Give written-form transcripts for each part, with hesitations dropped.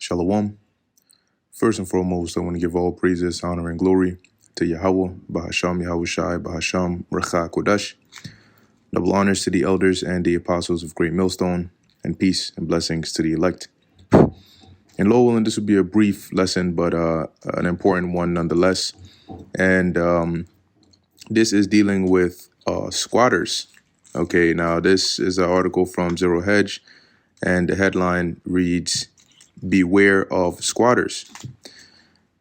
Shalom. First and foremost, I want to give all praises, honor, and glory to Yahweh, Bahasham Yahushai, Bahasham Recha Kodash. Double honors to the elders and the apostles of Great Millstone, and peace and blessings to the elect. And Lord willing, this will be a brief lesson, but an important one nonetheless. And this is dealing with squatters. Okay, now this is an article from Zero Hedge, and the headline reads, "Beware of squatters."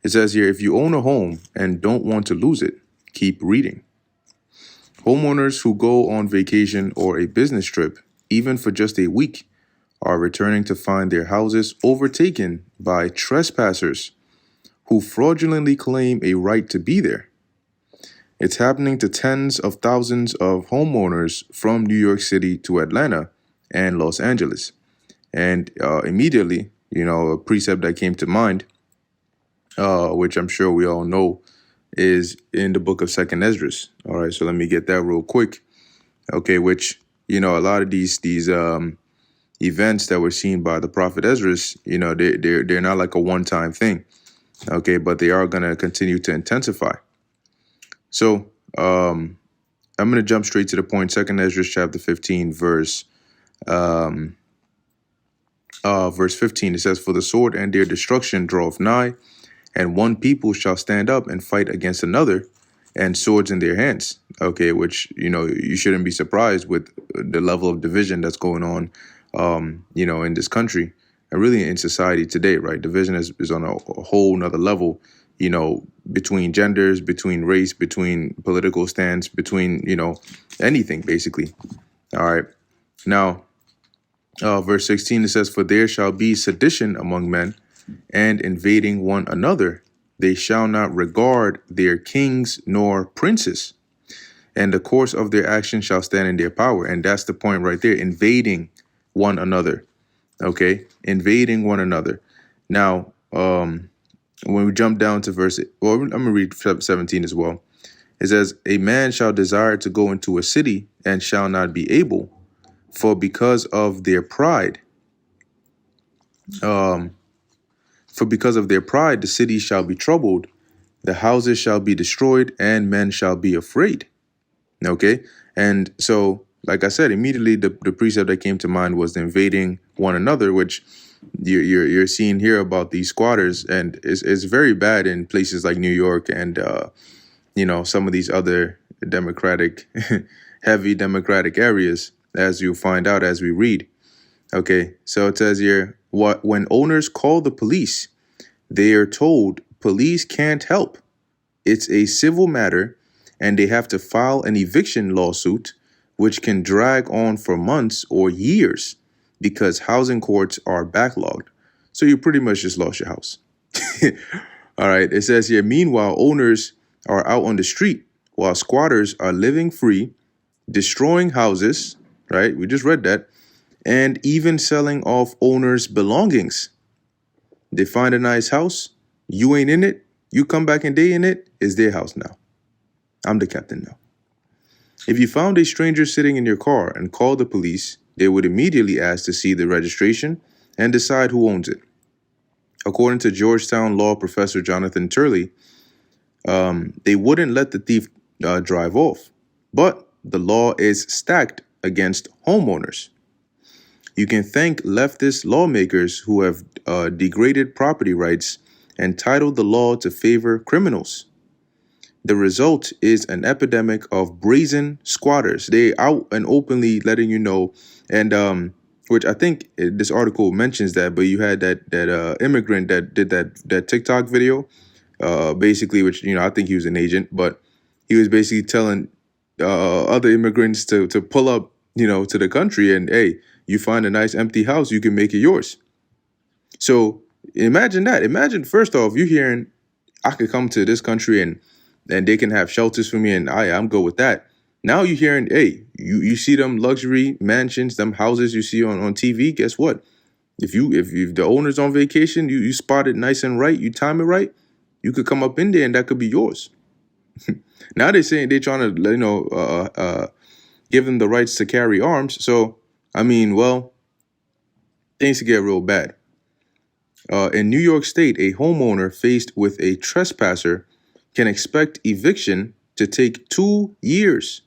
It says here, if you own a home and don't want to lose it, keep reading. Homeowners who go on vacation or a business trip, even for just a week, are returning to find their houses overtaken by trespassers who fraudulently claim a right to be there. It's happening to tens of thousands of homeowners from New York City to Atlanta and Los Angeles. And immediately, a precept that came to mind, which I'm sure we all know, is in the book of Second Esdras. All right, so let me get that real quick. Okay, which, a lot of these events that were seen by the prophet Esdras, they're not like a one-time thing. Okay, but they are going to continue to intensify. So I'm going to jump straight to the point. Second Esdras chapter 15, verse 15. It says, "For the sword and their destruction draweth nigh, and one people shall stand up and fight against another, and swords in their hands." Okay, which, you shouldn't be surprised with the level of division that's going on, in this country and really in society today, right? Division is on a whole nother level, between genders, between race, between political stance, between, anything basically. All right. Now, verse 16, it says, "For there shall be sedition among men, and invading one another. They shall not regard their kings nor princes, and the course of their action shall stand in their power." And that's the point right there, invading one another. Okay, invading one another. Now, when we jump down to I'm going to read 17 as well. It says, "A man shall desire to go into a city and shall not be able, for because of their pride, the city shall be troubled, the houses shall be destroyed, and men shall be afraid." Okay, and so, like I said, immediately the precept that came to mind was the invading one another, which you're seeing here about these squatters, and it's very bad in places like New York and some of these other heavy democratic areas, as you find out as we read. Okay, so it says here, when owners call the police, they are told police can't help. It's a civil matter, and they have to file an eviction lawsuit, which can drag on for months or years because housing courts are backlogged. So you pretty much just lost your house. All right, it says here, meanwhile, owners are out on the street while squatters are living free, destroying houses, right? We just read that. And even selling off owners' belongings. They find a nice house, you ain't in it, you come back and they in it, it's their house now. I'm the captain now. If you found a stranger sitting in your car and called the police, they would immediately ask to see the registration and decide who owns it. According to Georgetown law professor Jonathan Turley, they wouldn't let the thief drive off, but the law is stacked against homeowners. You can thank leftist lawmakers who have degraded property rights and titled the law to favor criminals. The result is an epidemic of brazen squatters. They out and openly letting you know, and which I think this article mentions that, but you had that immigrant that did that TikTok video, basically, which I think he was an agent, but he was basically telling other immigrants to pull up, to the country, and hey, you find a nice empty house, you can make it yours. So imagine that. Imagine, first off, you hearing, I could come to this country and they can have shelters for me, and I'm good with that. Now you're hearing, hey, you see them luxury mansions, them houses you see on TV. Guess what? If the owner's on vacation, you spot it nice and right, you time it right, you could come up in there and that could be yours. Now they're saying they're trying to give them the rights to carry arms. So I mean, well, things get real bad. In New York State, a homeowner faced with a trespasser can expect eviction to take 2 years.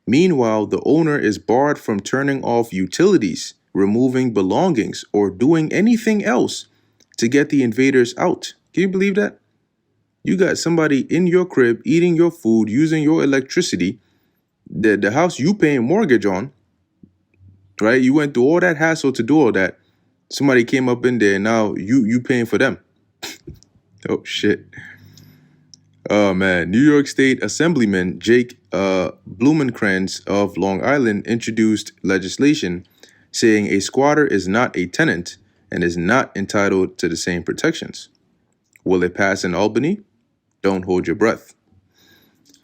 Meanwhile, the owner is barred from turning off utilities, removing belongings, or doing anything else to get the invaders out. Can you believe that? You got somebody in your crib eating your food, using your electricity, the house you paying mortgage on, right? You went through all that hassle to do all that. Somebody came up in there and now you paying for them. Oh shit. Oh man. New York State Assemblyman Jake Blumenkrantz of Long Island introduced legislation saying a squatter is not a tenant and is not entitled to the same protections. Will it pass in Albany? Don't hold your breath.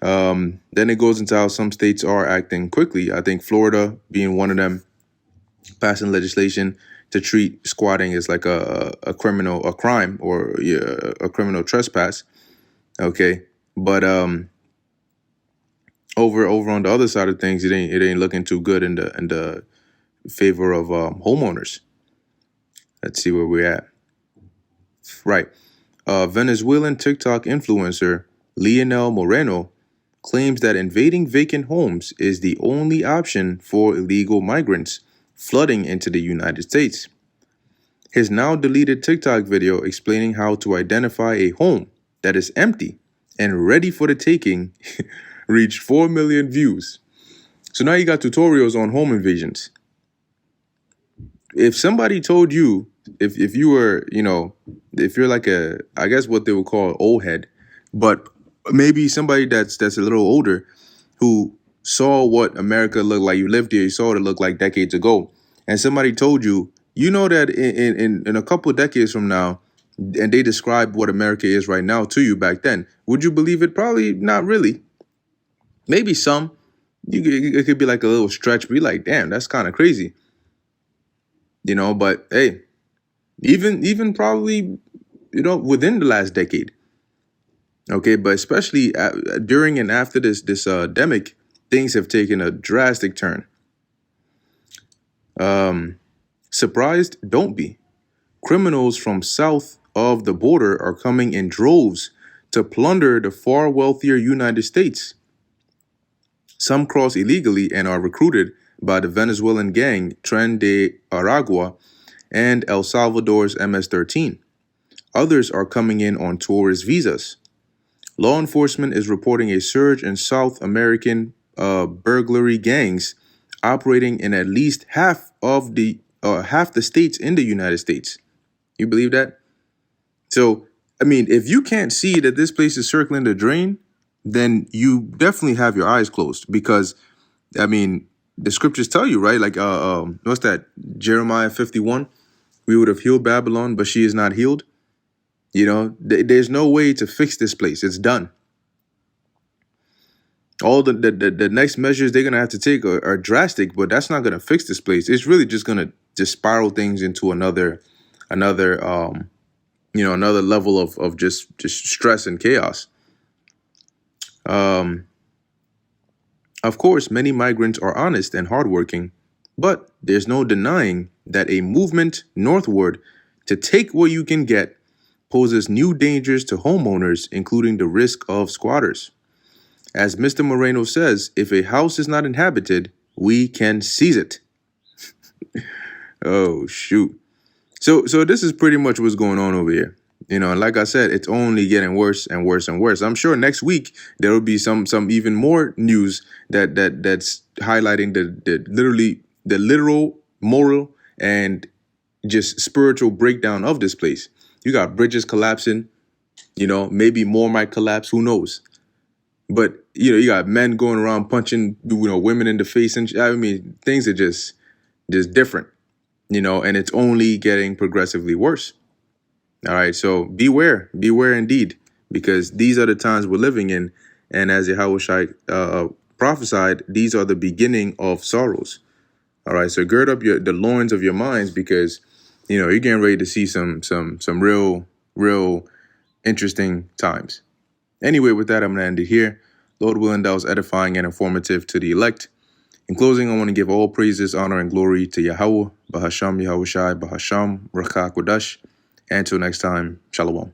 Then it goes into how some states are acting quickly. I think Florida being one of them, passing legislation to treat squatting as like a crime, or a criminal trespass. Okay, but over on the other side of things, it ain't looking too good in the favor of homeowners. Let's see where we're at. Right. Venezuelan TikTok influencer Leonel Moreno claims that invading vacant homes is the only option for illegal migrants flooding into the United States. His now deleted TikTok video explaining how to identify a home that is empty and ready for the taking reached 4 million views. So now you got tutorials on home invasions. If somebody told you, if you were, if you're like I guess what they would call old head, but maybe somebody that's a little older who saw what America looked like, you lived here, you saw what it looked like decades ago, and somebody told you, that in a couple of decades from now, and they described what America is right now to you back then, would you believe it? Probably not really. Maybe some. It could be like a little stretch, but you're like, damn, that's kind of crazy. But hey, even probably, within the last decade. Okay, but especially during and after this demic, things have taken a drastic turn. Surprised? Don't be. Criminals from south of the border are coming in droves to plunder the far wealthier United States. Some cross illegally and are recruited by the Venezuelan gang Tren de Aragua and El Salvador's MS-13. Others are coming in on tourist visas. Law enforcement is reporting a surge in South American burglary gangs operating in at least half the states in the United States. You believe that? So, I mean, if you can't see that this place is circling the drain, then you definitely have your eyes closed, because, I mean, the scriptures tell you, right? Like, what's that? Jeremiah 51. We would have healed Babylon, but she is not healed. There's no way to fix this place. It's done. All the next measures they're going to have to take are drastic, but that's not going to fix this place. It's really just going to just spiral things into another level of just stress and chaos. Of course, many migrants are honest and hardworking, but there's no denying that a movement northward to take what you can get poses new dangers to homeowners, including the risk of squatters. As Mr. Moreno says, if a house is not inhabited, we can seize it. Oh, shoot. So this is pretty much what's going on over here. And like I said, it's only getting worse and worse and worse. I'm sure next week there will be some even more news that's highlighting the literal, moral, and just spiritual breakdown of this place. You got bridges collapsing, maybe more might collapse, who knows? But you got men going around punching women in the face, and I mean, things are just different, and it's only getting progressively worse. All right, so beware indeed, because these are the times we're living in, and as Yahushua prophesied, these are the beginning of sorrows. All right, so gird up the loins of your minds, because you're getting ready to see some real interesting times. Anyway, with that, I'm gonna end it here. Lord willing, that was edifying and informative to the elect. In closing, I want to give all praises, honor, and glory to Yahweh, Bahasham Yahushai, Bahasham Rakha Kodash. Until next time, shalom.